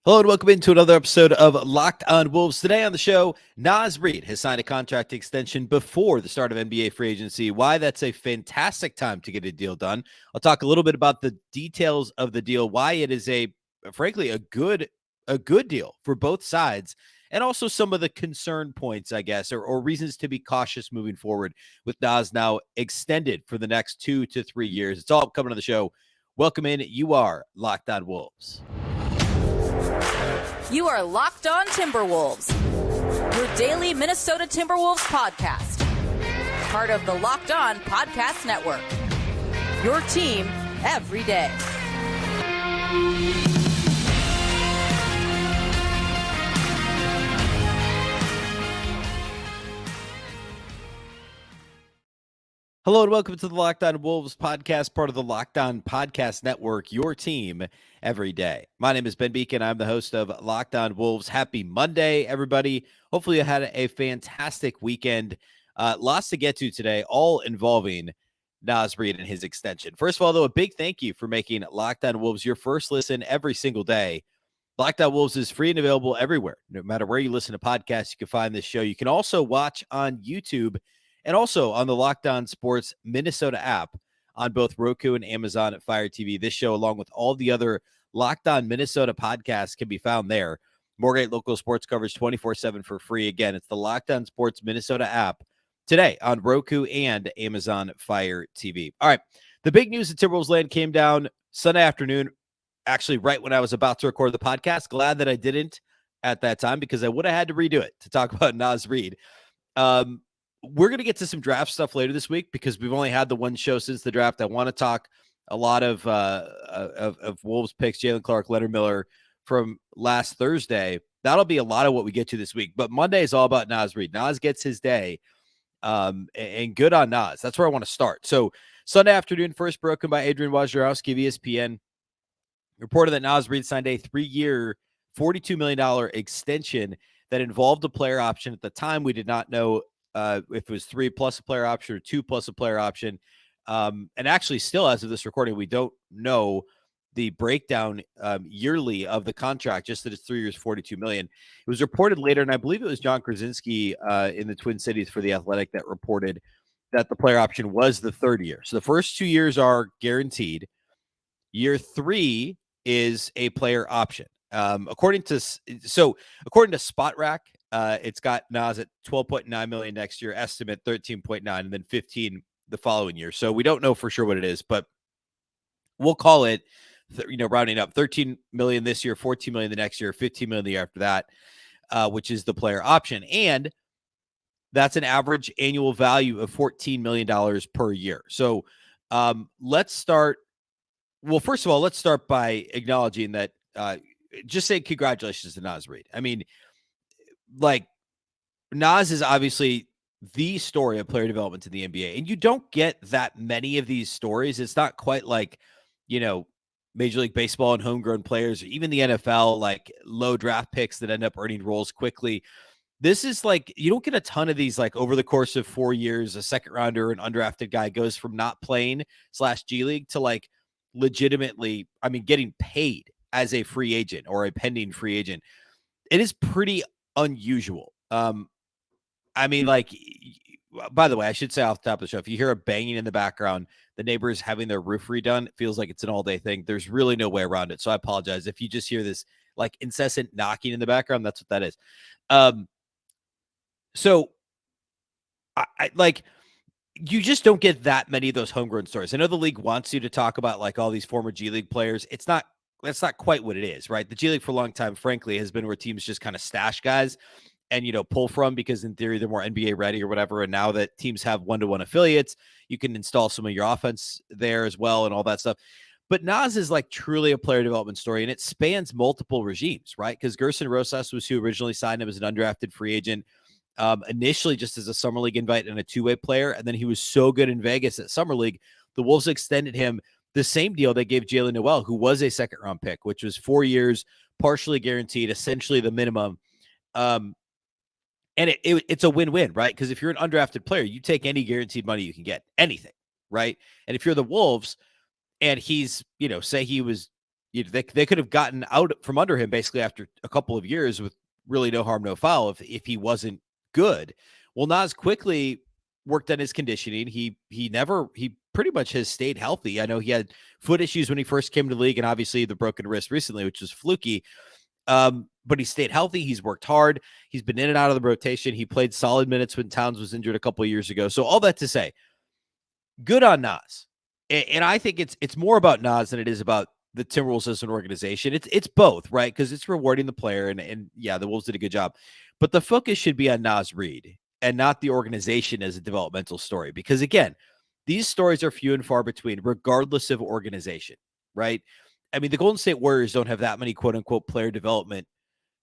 Hello and welcome into another episode of Locked On Wolves. Today on the show, Naz Reid has signed a contract extension before the start of NBA free agency. Why that's a fantastic time to get a deal done. I'll talk a little bit about the details of the deal, why it is frankly a good deal for both sides, and also some of the concern points, I guess, or reasons to be cautious moving forward with Naz now extended for the next 2 to 3 years. It's all coming on the show. Welcome in. You are Locked On Wolves. You are Locked On Timberwolves, your daily Minnesota Timberwolves podcast. Part of the Locked On Podcast Network. Your team every day. Hello and welcome to the Locked On Wolves podcast, part of the Locked On Podcast Network, your team every day. My name is Ben Beecken. I'm the host of Locked On Wolves. Happy Monday, everybody. Hopefully you had a fantastic weekend. Lots to get to today, all involving Naz Reid and his extension. First of all, though, a big thank you for making Locked On Wolves your first listen every single day. Locked On Wolves is free and available everywhere. No matter where you listen to podcasts, you can find this show. You can also watch on YouTube and also on the Locked On Sports Minnesota app on both Roku and Amazon at Fire TV. This show, along with all the other Locked On Minnesota podcasts, can be found there. More great local sports coverage 24/7 for free. Again, it's the Locked On Sports Minnesota app today on Roku and Amazon Fire TV. All right, the big news at Timberwolves land came down Sunday afternoon, actually right when I was about to record the podcast. Glad that I didn't at that time because I would have had to redo it to talk about Naz Reid. We're going to get to some draft stuff later this week because we've only had the one show since the draft. I want to talk a lot of Wolves picks, Jalen Clark, Leonard Miller from last Thursday. That'll be a lot of what we get to this week. But Monday is all about Naz Reid. Naz gets his day, and good on Naz. That's where I want to start. So Sunday afternoon, first broken by Adrian Wojnarowski of ESPN, reported that Naz Reid signed a 3-year, $42 million extension that involved a player option. At the time, we did not know if it was 3 plus a player option or 2 plus a player option. And actually still, as of this recording, we don't know the breakdown yearly of the contract, just that it's 3 years, $42 million. It was reported later, and I believe it was John Krasinski in the Twin Cities for The Athletic that reported that the player option was the third year. So the first 2 years are guaranteed. Year 3 is a player option. According to Spot Rack, it's got Naz at $12.9 million next year, estimate 13.9, and then 15 the following year. So we don't know for sure what it is, but we'll call it, rounding up, 13 million this year, 14 million the next year, 15 million the year after that, which is the player option. And that's an average annual value of $14 million per year. So let's start. Well, first of all, let's start by acknowledging that, just say congratulations to Naz Reid. I mean, like, Naz is obviously the story of player development in the NBA, and you don't get that many of these stories. It's not quite like, Major League Baseball and homegrown players, or even the NFL, like low draft picks that end up earning roles quickly. This is like, you don't get a ton of these, like over the course of 4 years, a second rounder, an undrafted guy goes from not playing /G League to like legitimately, getting paid as a free agent or a pending free agent. It is pretty unusual. By the way, I should say off the top of the show, if you hear a banging in the background, the neighbors having their roof redone, it feels like it's an all-day thing. There's really no way around it. So I apologize if you just hear this like incessant knocking in the background. That's what that is. So I like, you just don't get that many of those homegrown stories. I know the league wants you to talk about like all these former G League players. That's not quite what it is, right? The G League for a long time, frankly, has been where teams just kind of stash guys and, pull from because in theory they're more NBA ready or whatever. And now that teams have one-to-one affiliates, you can install some of your offense there as well and all that stuff. But Naz is like truly a player development story, and it spans multiple regimes, right? Because Gerson Rosas was who originally signed him as an undrafted free agent, initially just as a Summer League invite and a two-way player. And then he was so good in Vegas at Summer League, the Wolves extended him the same deal they gave Jalen Noel, who was a second-round pick, which was 4 years, partially guaranteed, essentially the minimum. And it's a win-win, right? Because if you're an undrafted player, you take any guaranteed money you can get, anything, right? And if you're the Wolves and he's, say he was They could have gotten out from under him basically after a couple of years with really no harm, no foul if he wasn't good. Well, Naz quickly worked on his conditioning. He pretty much has stayed healthy. I know he had foot issues when he first came to the league, and obviously the broken wrist recently, which was fluky. But he stayed healthy. He's worked hard. He's been in and out of the rotation. He played solid minutes when Towns was injured a couple of years ago. So all that to say, good on Naz. And I think it's more about Naz than it is about the Timberwolves as an organization. It's both, right? Because it's rewarding the player, and yeah, the Wolves did a good job. But the focus should be on Naz Reid and not the organization as a developmental story. Because again, these stories are few and far between, regardless of organization, right? I mean, the Golden State Warriors don't have that many quote unquote player development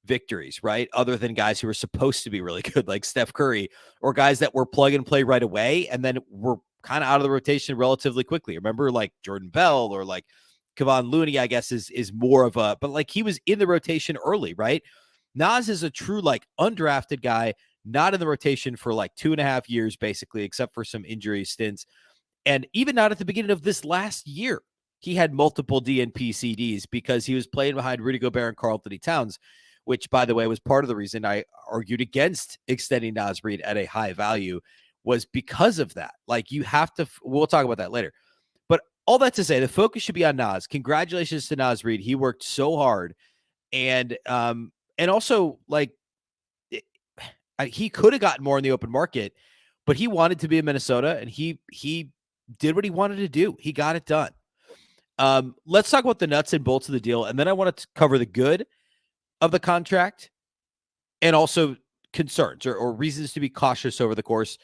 victories, right? Other than guys who are supposed to be really good, like Steph Curry, or guys that were plug and play right away and then were kind of out of the rotation relatively quickly. Remember, like Jordan Bell or like Kevon Looney, I guess, is more of a, but like he was in the rotation early, right? Naz is a true like undrafted guy, not in the rotation for like 2.5 years, basically, except for some injury stints. And even not at the beginning of this last year, he had multiple DNP CDs because he was playing behind Rudy Gobert and Karl-Anthony Towns, which, by the way, was part of the reason I argued against extending Naz Reid at a high value, was because of that. Like, you have to, we'll talk about that later. But all that to say, the focus should be on Naz. Congratulations to Naz Reid. He worked so hard. And also, like, he could have gotten more in the open market, but he wanted to be in Minnesota, and he did what he wanted to do. He got it done. Let's talk about the nuts and bolts of the deal, and then I want to cover the good of the contract and also concerns or reasons to be cautious over the course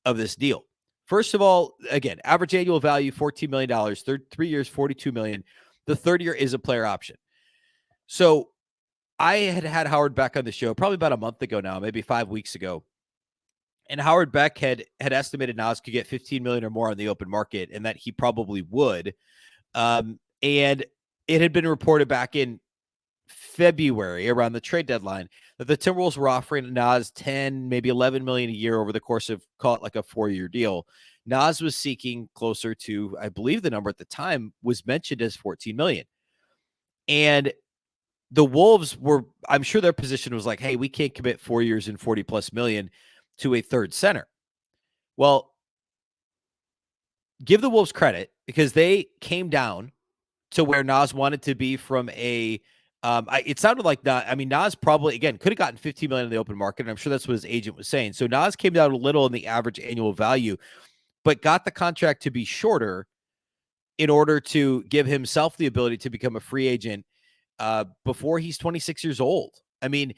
of this deal. First of all, again, average annual value, $14 million, 3 years, $42 million. The third year is a player option. So I had Howard Beck on the show probably about a month ago now, maybe 5 weeks ago. And Howard Beck had estimated Naz could get $15 million or more on the open market, and that he probably would. And it had been reported back in February around the trade deadline that the Timberwolves were offering Naz 10, maybe 11 million a year over the course of, call it like a 4-year deal. Naz was seeking closer to, I believe the number at the time was mentioned as 14 million. And the Wolves were, I'm sure their position was like, hey, we can't commit 4 years and 40 plus million to a third center. Well, give the Wolves credit because they came down to where Naz wanted to be from a, it sounded like Naz probably, again, could have gotten 15 million in the open market, and I'm sure that's what his agent was saying. So Naz came down a little in the average annual value, but got the contract to be shorter in order to give himself the ability to become a free agent before he's 26 years old. I mean,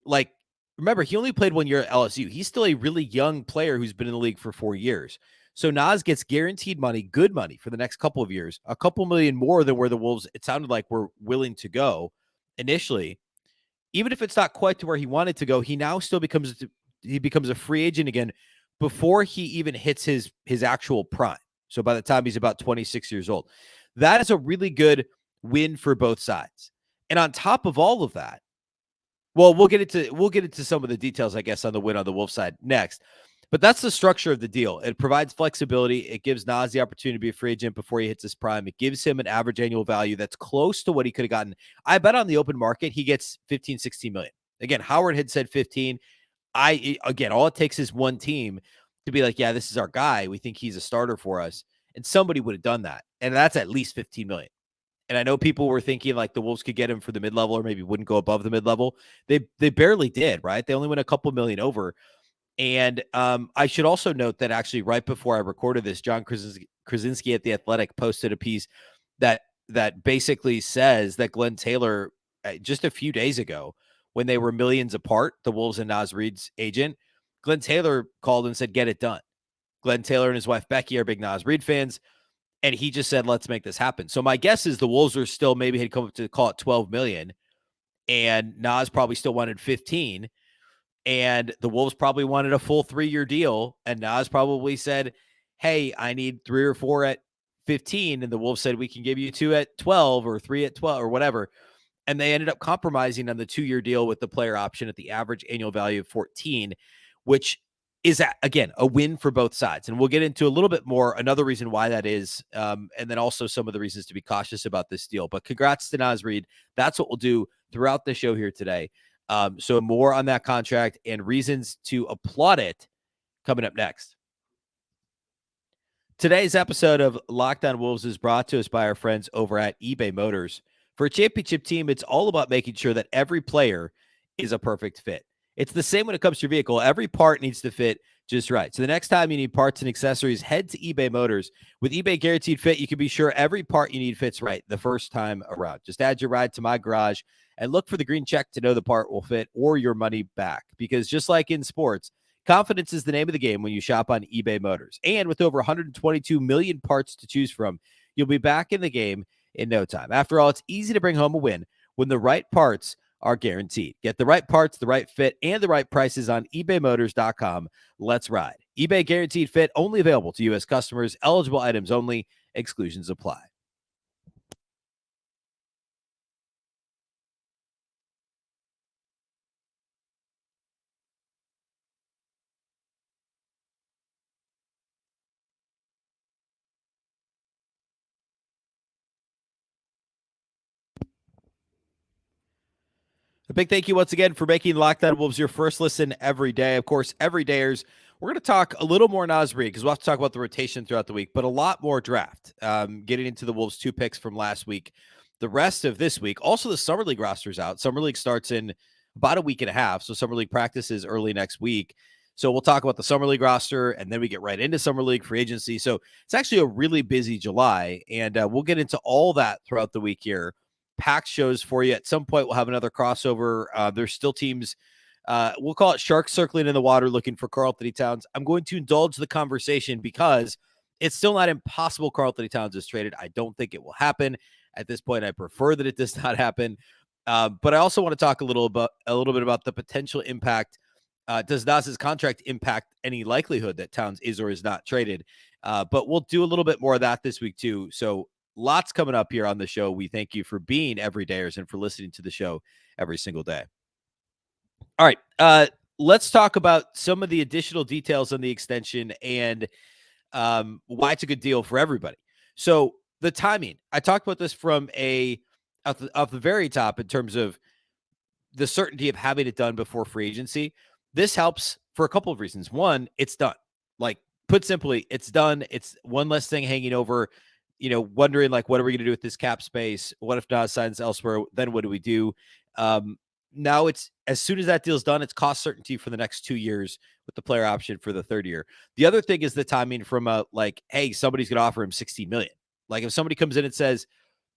like, remember, he only played 1 year at LSU. He's still a really young player who's been in the league for 4 years. So Naz gets guaranteed money, good money for the next couple of years, a couple million more than where the Wolves, it sounded like, were willing to go initially. Even if it's not quite to where he wanted to go, he now still becomes a free agent again before he even hits his actual prime. So by the time he's about 26 years old, that is a really good win for both sides. And on top of all of that, well, we'll get into some of the details, I guess, on the win on the Wolves side next. But that's the structure of the deal. It provides flexibility. It gives Naz the opportunity to be a free agent before he hits his prime. It gives him an average annual value that's close to what he could have gotten. I bet on the open market, he gets 15, 16 million. Again, Howard had said 15. Again, all it takes is one team to be like, yeah, this is our guy. We think he's a starter for us. And somebody would have done that. And that's at least 15 million. And I know people were thinking like the Wolves could get him for the mid-level or maybe wouldn't go above the mid-level. They barely did, right? They only went a couple million over. And I should also note that actually right before I recorded this, John Krasinski at The Athletic posted a piece that basically says that Glenn Taylor, just a few days ago, when they were millions apart, the Wolves and Naz Reid's agent, Glenn Taylor called and said, get it done. Glenn Taylor and his wife Becky are big Naz Reid fans. And he just said, let's make this happen. So my guess is the Wolves are still maybe had come up to call it 12 million. And Naz probably still wanted 15. And the Wolves probably wanted a full 3-year deal. And Naz probably said, hey, I need 3 or 4 at 15. And the Wolves said, we can give you 2 at 12 or 3 at 12 or whatever. And they ended up compromising on the 2-year deal with the player option at the average annual value of 14, which is, again, a win for both sides. And we'll get into a little bit more, another reason why that is, and then also some of the reasons to be cautious about this deal. But congrats to Naz Reid. That's what we'll do throughout the show here today. So more on that contract and reasons to applaud it coming up next. Today's episode of Locked On Wolves is brought to us by our friends over at eBay Motors. For a championship team, it's all about making sure that every player is a perfect fit. It's the same when it comes to your vehicle. Every part needs to fit just right. So the next time you need parts and accessories, head to eBay Motors. With eBay Guaranteed Fit, you can be sure every part you need fits right the first time around. Just add your ride to my garage and look for the green check to know the part will fit or your money back. Because just like in sports, confidence is the name of the game when you shop on eBay Motors. And with over 122 million parts to choose from, you'll be back in the game in no time. After all, it's easy to bring home a win when the right parts are guaranteed. Get the right parts, the right fit, and the right prices on ebaymotors.com. Let's ride. eBay Guaranteed Fit, only available to U.S. customers. Eligible items only. Exclusions apply. A big thank you once again for making Locked On Wolves your first listen every day. Of course, every dayers, we're going to talk a little more Naz Reid because we'll have to talk about the rotation throughout the week, but a lot more draft. Getting into the Wolves' 2 picks from last week. The rest of this week, also the Summer League roster's out. Summer League starts in about a week and a half, so Summer League practices early next week. So we'll talk about the Summer League roster, and then we get right into Summer League free agency. So it's actually a really busy July, and we'll get into all that throughout the week here. Packed shows for you. At some point, we'll have another crossover. There's still teams, we'll call it sharks circling in the water looking for Karl-Anthony Towns. I'm going to indulge the conversation because it's still not impossible Karl-Anthony Towns is traded. I don't think it will happen. At this point, I prefer that it does not happen. But I also want to talk a little bit about the potential impact. Does Naz's contract impact any likelihood that Towns is or is not traded? But we'll do a little bit more of that this week too. So lots coming up here on the show. We thank you for being everydayers and for listening to the show every single day. All right. Let's talk about some of the additional details on the extension and why it's a good deal for everybody. So the timing, I talked about this from off the very top in terms of the certainty of having it done before free agency. This helps for a couple of reasons. One, it's done. Like, put simply, it's done. It's one less thing hanging over, wondering like, what are we going to do with this cap space? What if Naz signs elsewhere? Then what do we do? Now it's, as soon as that deal's done, it's cost certainty for the next 2 years with the player option for the third year. The other thing is the timing from hey, somebody's going to offer him $60 million. Like if somebody comes in and says,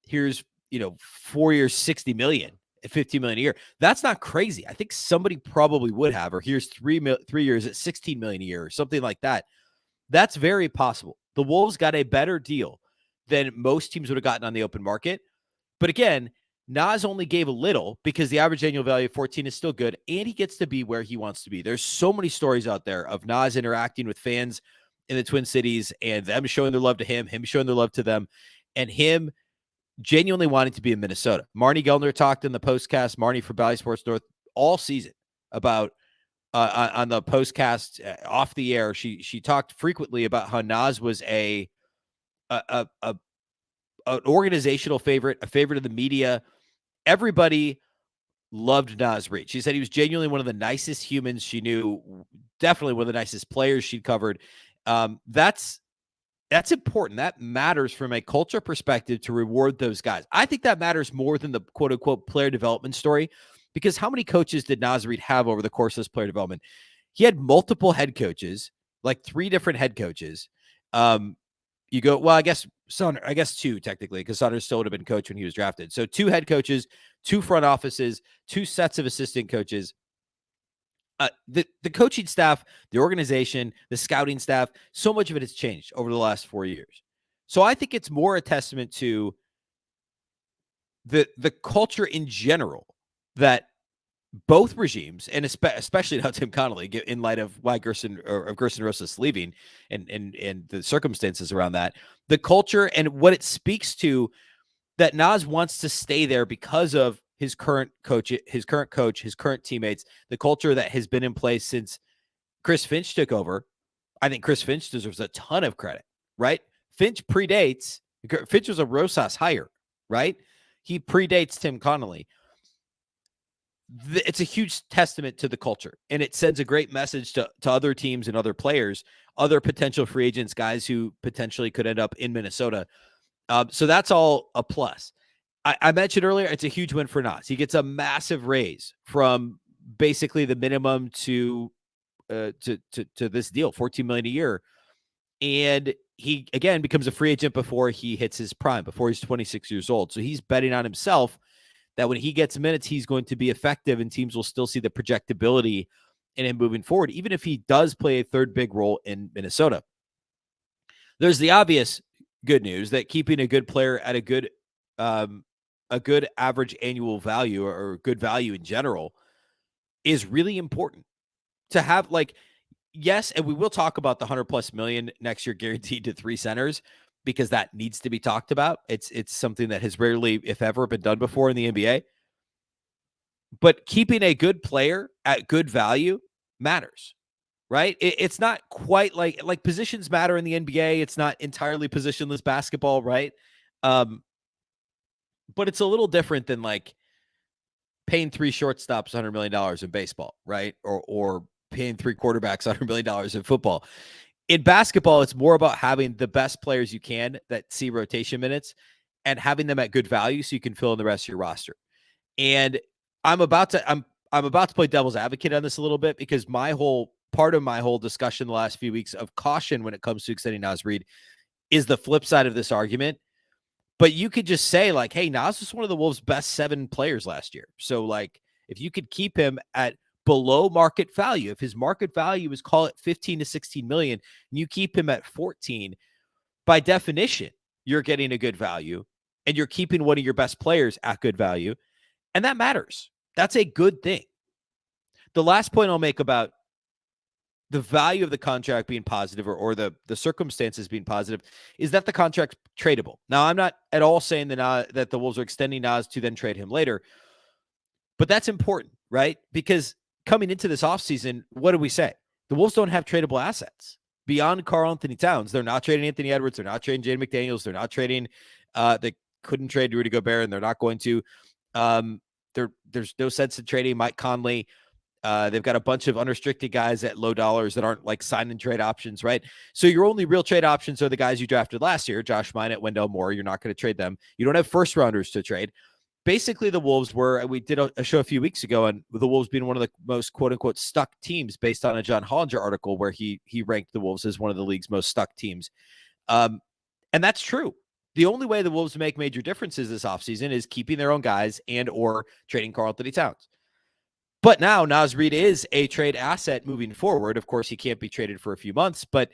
here's, 4 years, $60 million at $15 million a year, that's not crazy. I think somebody probably would have, or here's 3 years at $16 million a year or something like that. That's very possible. The Wolves got a better deal than most teams would have gotten on the open market. But again, Naz only gave a little because the average annual value of 14 is still good, and he gets to be where he wants to be. There's so many stories out there of Naz interacting with fans in the Twin Cities and them showing their love to him showing their love to them, and him genuinely wanting to be in Minnesota. Marnie Gellner talked in the postcast, Marnie for Bally Sports North, all season about on the postcast off the air. She talked frequently about how Naz was an organizational favorite, a favorite of the media. Everybody loved Naz Reid. She said he was genuinely one of the nicest humans she knew, definitely one of the nicest players she'd covered. That's important. That matters from a culture perspective to reward those guys. I think that matters more than the quote unquote player development story, because how many coaches did Naz Reid have over the course of this player development? He had multiple head coaches, like 3 different head coaches. You go, well, I guess 2 technically, because Saunders still would have been coach when he was drafted. So 2 head coaches, 2 front offices, 2 sets of assistant coaches. The coaching staff, the organization, the scouting staff, so much of it has changed over the last 4 years. So I think it's more a testament to the culture in general that both regimes, and especially now Tim Connolly, in light of why Gerson Rosas leaving and the circumstances around that, the culture and what it speaks to, that Naz wants to stay there because of his current coach, his current teammates, the culture that has been in place since Chris Finch took over. I think Chris Finch deserves a ton of credit, right? Finch was a Rosas hire, right? He predates Tim Connolly. It's a huge testament to the culture, and it sends a great message to other teams and other players, other potential free agents, guys who potentially could end up in Minnesota. So that's all a plus. I mentioned earlier, it's a huge win for Nazs. He gets a massive raise from basically the minimum to this deal, $14 million a year. And he, again, becomes a free agent before he hits his prime, before he's 26 years old. So he's betting on himself that when he gets minutes, he's going to be effective, and teams will still see the projectability in him moving forward, even if he does play a third big role in Minnesota. There's the obvious good news that keeping a good player at a good average annual value, or good value in general, is really important to have. Like, yes, and we will talk about the $100+ million next year guaranteed to 3 centers, because that needs to be talked about. It's something that has rarely, if ever, been done before in the NBA. But keeping a good player at good value matters, right? It's not quite like positions matter in the NBA. It's not entirely positionless basketball, right? But it's a little different than like paying 3 shortstops $100 million in baseball, right? Or paying 3 quarterbacks $100 million in football. In basketball, it's more about having the best players you can that see rotation minutes and having them at good value so you can fill in the rest of your roster. And I'm about to play devil's advocate on this a little bit, because part of my whole discussion the last few weeks of caution when it comes to extending Naz Reid is the flip side of this argument. But you could just say, like, hey, Naz was one of the Wolves' best 7 players last year. So, like, if you could keep him at below market value, if his market value is, call it 15 to 16 million, and you keep him at 14, by definition, you're getting a good value, and you're keeping one of your best players at good value. And that matters. That's a good thing. The last point I'll make about the value of the contract being positive, or the circumstances being positive, is that the contract's tradable. Now, I'm not at all saying that the Wolves are extending Naz to then trade him later, but that's important, right? Because coming into this offseason, what do we say? The Wolves don't have tradable assets beyond Karl-Anthony Towns. They're not trading Anthony Edwards. They're not trading Jaden McDaniels. They're not trading. They couldn't trade Rudy Gobert, and they're not going to. There's no sense in trading Mike Conley. They've got a bunch of unrestricted guys at low dollars that aren't like sign and trade options, right? So your only real trade options are the guys you drafted last year, Josh Minott, Wendell Moore. You're not going to trade them. You don't have first rounders to trade. Basically, the Wolves we did a show a few weeks ago, and the Wolves being one of the most quote unquote stuck teams based on a John Hollinger article where he ranked the Wolves as one of the league's most stuck teams. And that's true. The only way the Wolves make major differences this offseason is keeping their own guys and or trading Karl-Anthony Towns. But now Naz Reid is a trade asset moving forward. Of course, he can't be traded for a few months, but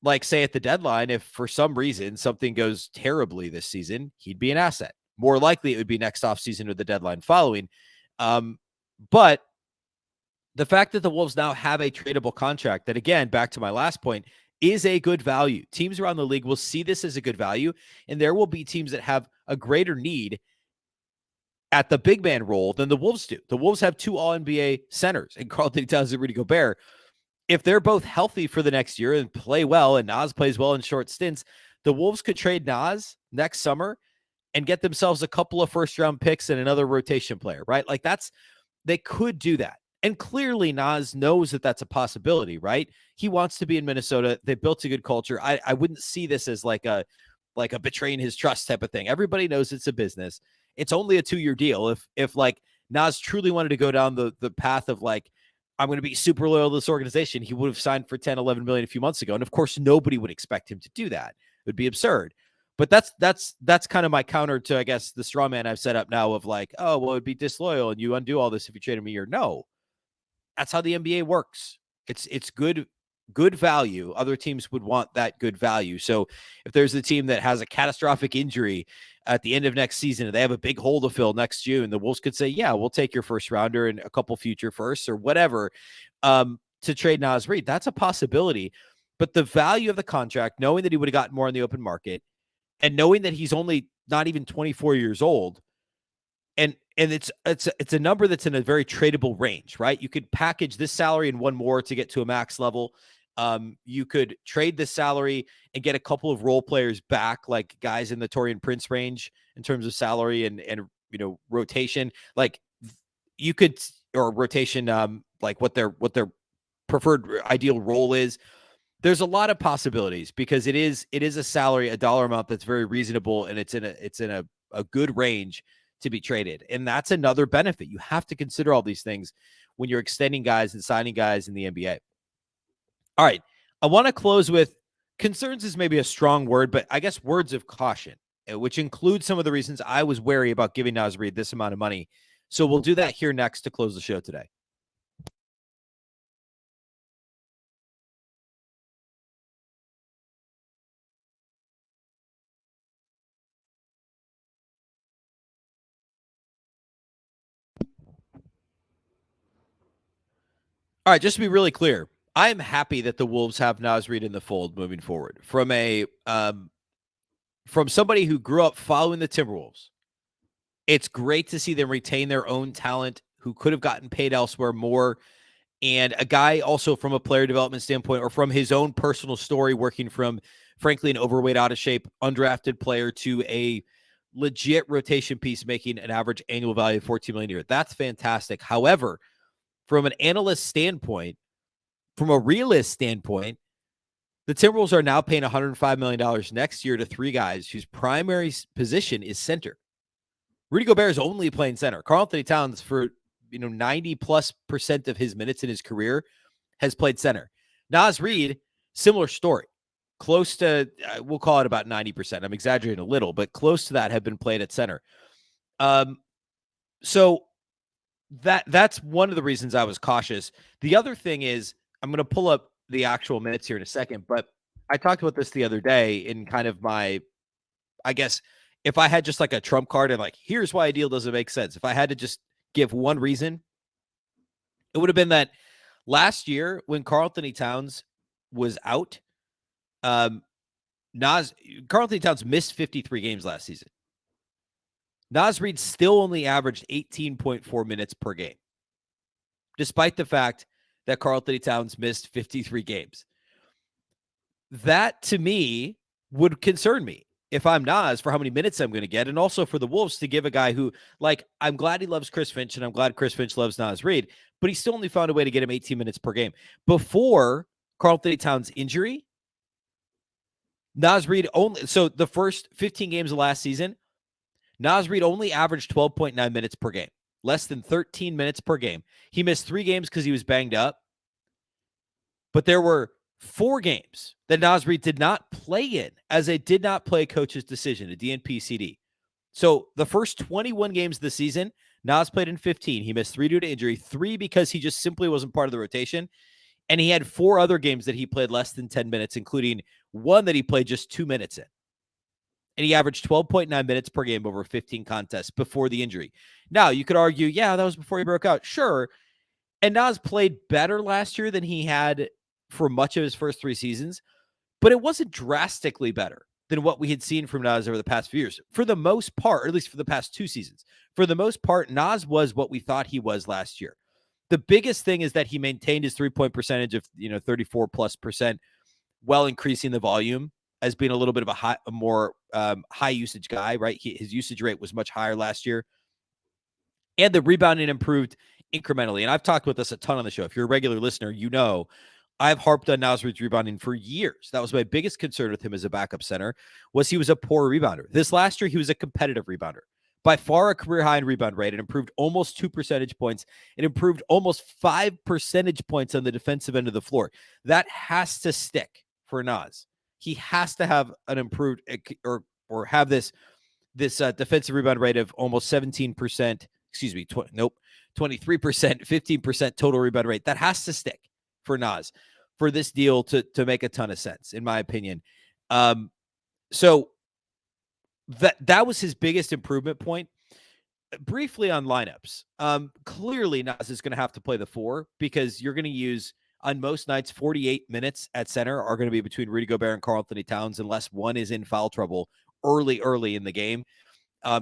like say at the deadline, if for some reason something goes terribly this season, he'd be an asset. More likely it would be next offseason or the deadline following. But the fact that the Wolves now have a tradable contract that, again, back to my last point, is a good value. Teams around the league will see this as a good value, and there will be teams that have a greater need at the big man role than the Wolves do. The Wolves have 2 All-NBA centers, and Karl-Anthony Towns and Rudy Gobert. If they're both healthy for the next year and play well, and Naz plays well in short stints, the Wolves could trade Naz next summer and get themselves a couple of first-round picks and another rotation player, right? Like they could do that. And clearly Naz knows that that's a possibility, right? He wants to be in Minnesota. They built a good culture. I wouldn't see this as like a betraying his trust type of thing. Everybody knows it's a business. It's only a 2-year deal. If like Naz truly wanted to go down the path of like, I'm going to be super loyal to this organization, he would have signed for 10, 11 million a few months ago. And of course, nobody would expect him to do that. It would be absurd. But that's kind of my counter to, I guess, the straw man I've set up now of like, oh, well, it'd be disloyal and you undo all this if you trade him a year. No, that's how the NBA works. It's good value. Other teams would want that good value. So if there's a team that has a catastrophic injury at the end of next season and they have a big hole to fill next June, the Wolves could say, yeah, we'll take your first rounder and a couple future firsts or whatever to trade Naz Reid. That's a possibility. But the value of the contract, knowing that he would have gotten more on the open market and knowing that he's only not even 24 years old, and and it's a number that's in a very tradable range, right? You could package this salary and one more to get to a max level. You could trade this salary and get a couple of role players back, like guys in the Torian Prince range in terms of salary and rotation. Like you could, or rotation, like what their preferred ideal role is. There's a lot of possibilities because it is a salary, a dollar amount that's very reasonable, and it's in a good range to be traded. And that's another benefit. You have to consider all these things when you're extending guys and signing guys in the NBA. All right. I want to close with concerns is maybe a strong word, but I guess words of caution, which includes some of the reasons I was wary about giving Naz Reid this amount of money. So we'll do that here next to close the show today. All right, just to be really clear, I am happy that the Wolves have Naz Reid in the fold moving forward. From somebody who grew up following the Timberwolves, it's great to see them retain their own talent who could have gotten paid elsewhere more. And a guy also from a player development standpoint, or from his own personal story, working from, frankly, an overweight, out of shape, undrafted player to a legit rotation piece making an average annual value of $14 million a year. That's fantastic. However, from an analyst standpoint, from a realist standpoint, the Timberwolves are now paying $105 million next year to three guys whose primary position is center. Rudy Gobert is only playing center. Karl-Anthony Towns, for 90+% of his minutes in his career, has played center. Naz Reid, similar story. Close to, we'll call it about 90%. I'm exaggerating a little, but close to that have been played at center. So that's one of the reasons I was cautious. The other thing is, I'm going to pull up the actual minutes here in a second, but I talked about this the other day in kind of my, I guess, if I had just like a trump card and like, here's why a deal doesn't make sense. If I had to just give one reason, it would have been that last year when Karl-Anthony Towns was out, Karl-Anthony Towns missed 53 games last season. Naz Reid still only averaged 18.4 minutes per game, despite the fact that Karl-Anthony Towns missed 53 games. That, to me, would concern me if I'm Naz for how many minutes I'm going to get, and also for the Wolves to give a guy who, like, I'm glad he loves Chris Finch, and I'm glad Chris Finch loves Naz Reid, but he still only found a way to get him 18 minutes per game. Before Karl-Anthony Towns' injury, Naz Reid only, so the first 15 games of last season, Naz Reid only averaged 12.9 minutes per game, less than 13 minutes per game. He missed 3 games because he was banged up, but there were 4 games that Naz Reid did not play in, as a did not play coach's decision, a DNP CD. So the first 21 games of the season, Naz played in 15. He missed 3 due to injury, 3 because he just simply wasn't part of the rotation. And he had 4 other games that he played less than 10 minutes, including one that he played just 2 minutes in. And he averaged 12.9 minutes per game over 15 contests before the injury. Now, you could argue, yeah, that was before he broke out. Sure. And Naz played better last year than he had for much of his first 3 seasons, but it wasn't drastically better than what we had seen from Naz over the past few years. For the most part, or at least for the past 2 seasons, for the most part, Naz was what we thought he was last year. The biggest thing is that he maintained his 3-point percentage of 34+%, while increasing the volume, as being a little bit of a more high usage guy, right? His usage rate was much higher last year, and the rebounding improved incrementally. And I've talked about this a ton on the show. If you're a regular listener, you know I've harped on Naz Reid's rebounding for years. That was my biggest concern with him as a backup center, was he was a poor rebounder. This last year, he was a competitive rebounder. By far a career high in rebound rate. It improved almost 2 percentage points. It improved almost 5 percentage points on the defensive end of the floor. That has to stick for Naz. He has to have an improved, or have this defensive rebound rate of almost 17%. Excuse me, 23%, 15% total rebound rate. That has to stick for Naz for this deal to make a ton of sense, in my opinion. So that was his biggest improvement point. Briefly on lineups, clearly Naz is going to have to play the 4, because you're going to use, on most nights, 48 minutes at center are going to be between Rudy Gobert and Karl-Anthony Towns, unless one is in foul trouble early in the game.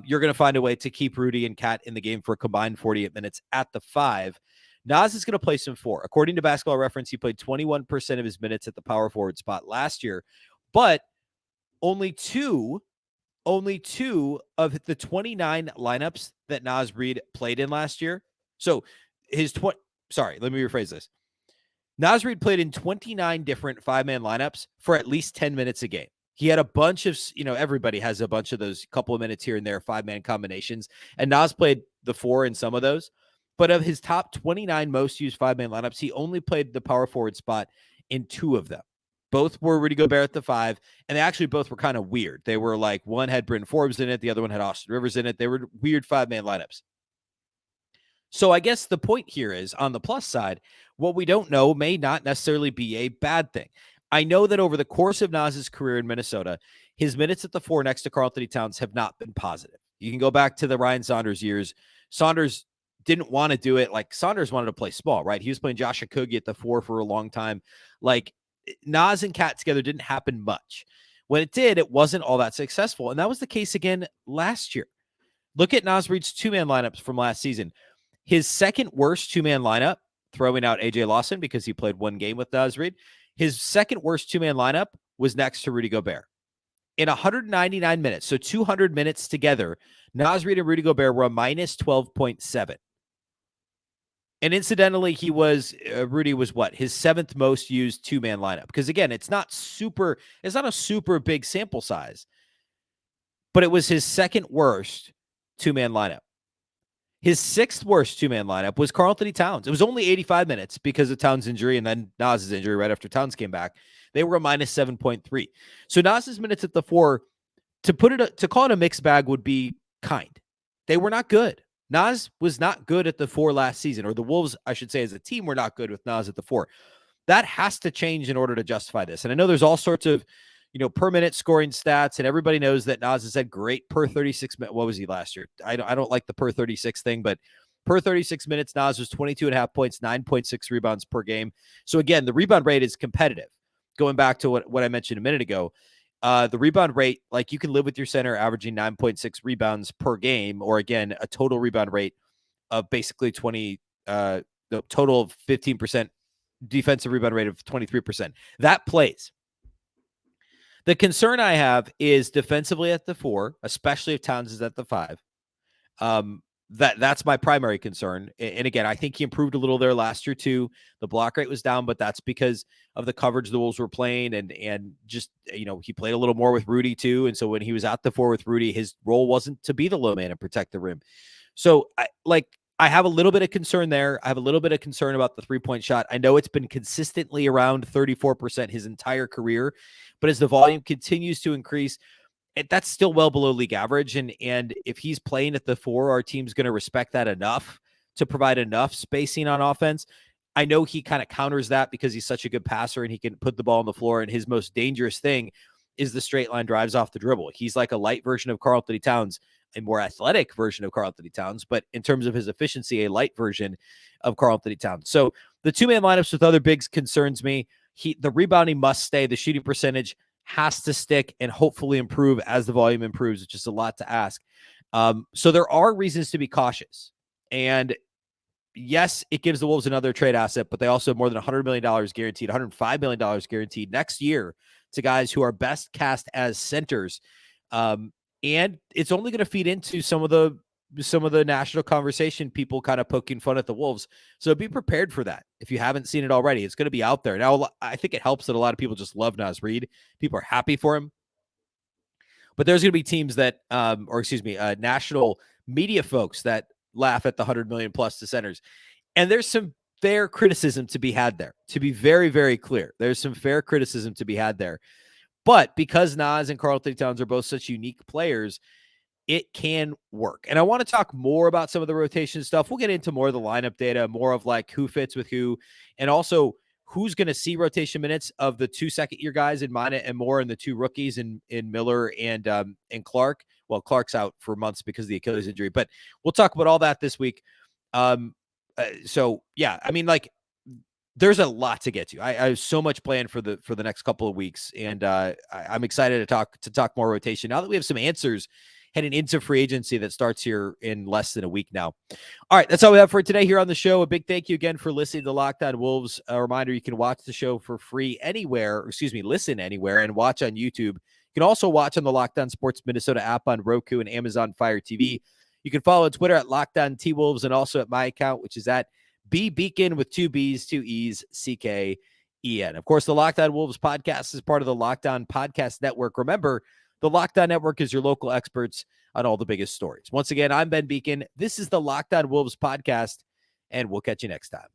you're going to find a way to keep Rudy and Kat in the game for a combined 48 minutes at the 5. Naz is going to play some 4. According to Basketball Reference, he played 21% of his minutes at the power forward spot last year, but only two of the 29 lineups that Naz Reid played in last year. So let me rephrase this. Naz Reid played in 29 different 5-man lineups for at least 10 minutes a game. He had a bunch of, everybody has a bunch of those couple of minutes here and there, 5-man combinations. And Naz played the 4 in some of those. But of his top 29 most used 5-man lineups, he only played the power forward spot in 2 of them. Both were Rudy Gobert at the 5, and they actually both were kind of weird. They were like, one had Bryn Forbes in it, the other one had Austin Rivers in it. They were weird 5-man lineups. So I guess the point here is, on the plus side, what we don't know may not necessarily be a bad thing. I know that over the course of Naz's career in Minnesota, his minutes at the 4 next to Karl-Anthony Towns have not been positive. You can go back to the Ryan Saunders years. Saunders didn't want to do it. Like, Saunders wanted to play small, right? He was playing Josh Okogie at the 4 for a long time. Like, Naz and Kat together didn't happen much. When it did, it wasn't all that successful. And that was the case again last year. Look at Naz Reid's 2-man lineups from last season. His second worst 2-man lineup, throwing out AJ Lawson because he played 1 game with Naz Reid, his second worst 2-man lineup was next to Rudy Gobert. In 199 minutes, so 200 minutes together, Naz Reid and Rudy Gobert were a minus 12.7. And incidentally, Rudy was what? His 7th most used 2-man lineup. Because again, it's not a super big sample size, but it was his second worst 2-man lineup. His 6th worst 2-man lineup was Karl-Anthony Towns. It was only 85 minutes because of Towns' injury and then Naz's injury right after Towns came back. They were a minus 7.3. So Naz's minutes at the 4, to call it a mixed bag would be kind. They were not good. Naz was not good at the 4 last season, or the Wolves, I should say, as a team, were not good with Naz at the 4. That has to change in order to justify this. And I know there's all sorts of, per minute scoring stats, and everybody knows that Naz has had great per 36 minutes. What was he last year? I don't like the per 36 thing, but per 36 minutes, Naz was 22.5 points, 9.6 rebounds per game. So again, the rebound rate is competitive. Going back to what I mentioned a minute ago, the rebound rate, like, you can live with your center averaging 9.6 rebounds per game, or again, a total rebound rate of basically the total of 15%, defensive rebound rate of 23%. That plays. The concern I have is defensively at the 4, especially if Towns is at the 5. That's my primary concern. And again, I think he improved a little there last year too. The block rate was down, but that's because of the coverage the Wolves were playing, and just, he played a little more with Rudy too. And so when he was at the 4 with Rudy, his role wasn't to be the low man and protect the rim. So I have a little bit of concern there. I have a little bit of concern about the 3-point shot. I know it's been consistently around 34% his entire career, but as the volume continues to increase, that's still well below league average. And if he's playing at the 4, our team's going to respect that enough to provide enough spacing on offense. I know he kind of counters that because he's such a good passer and he can put the ball on the floor. And his most dangerous thing is the straight line drives off the dribble. He's like a light version of Karl-Anthony Towns, a more athletic version of Karl-Anthony Towns, but in terms of his efficiency, a light version of Karl-Anthony Towns. So the 2-man lineups with other bigs concerns me. The rebounding must stay. The shooting percentage has to stick and hopefully improve as the volume improves, which is a lot to ask. So there are reasons to be cautious. And yes, it gives the Wolves another trade asset, but they also have more than $100 million guaranteed, $105 million guaranteed next year to guys who are best cast as centers. And it's only going to feed into some of the national conversation, people kind of poking fun at the Wolves. So be prepared for that. If you haven't seen it already, it's going to be out there. Now, I think it helps that a lot of people just love Naz Reid. People are happy for him. But there's going to be teams that, national media folks that laugh at the 100 million plus to centers. And there's some fair criticism to be had there. To be very, very clear, there's some fair criticism to be had there. But because Naz and Karl-Anthony Towns are both such unique players, it can work. And I want to talk more about some of the rotation stuff. We'll get into more of the lineup data, more of like who fits with who, and also who's going to see rotation minutes of the 2 second-year guys in Mina and more, and the 2 rookies in Miller and Clark. Well, Clark's out for months because of the Achilles injury, but we'll talk about all that this week. So yeah, I mean, like, there's a lot to get to. I have so much planned for the next couple of weeks, and I'm excited to talk more rotation now that we have some answers heading into free agency that starts here in less than a week now. All right, that's all we have for today here on the show. A big thank you again for listening to Locked On Wolves. A reminder, you can watch the show for free anywhere, listen anywhere and watch on YouTube. You can also watch on the Locked On Sports Minnesota app on Roku and Amazon Fire TV. You can follow on Twitter at Locked On T-Wolves and also at my account, which is at Beecken with 2 B's, 2 E's, CKEN. Of course, the Locked On Wolves podcast is part of the Locked On Podcast Network. Remember, the Locked On Network is your local experts on all the biggest stories. Once again, I'm Ben Beecken. This is the Locked On Wolves podcast, and we'll catch you next time.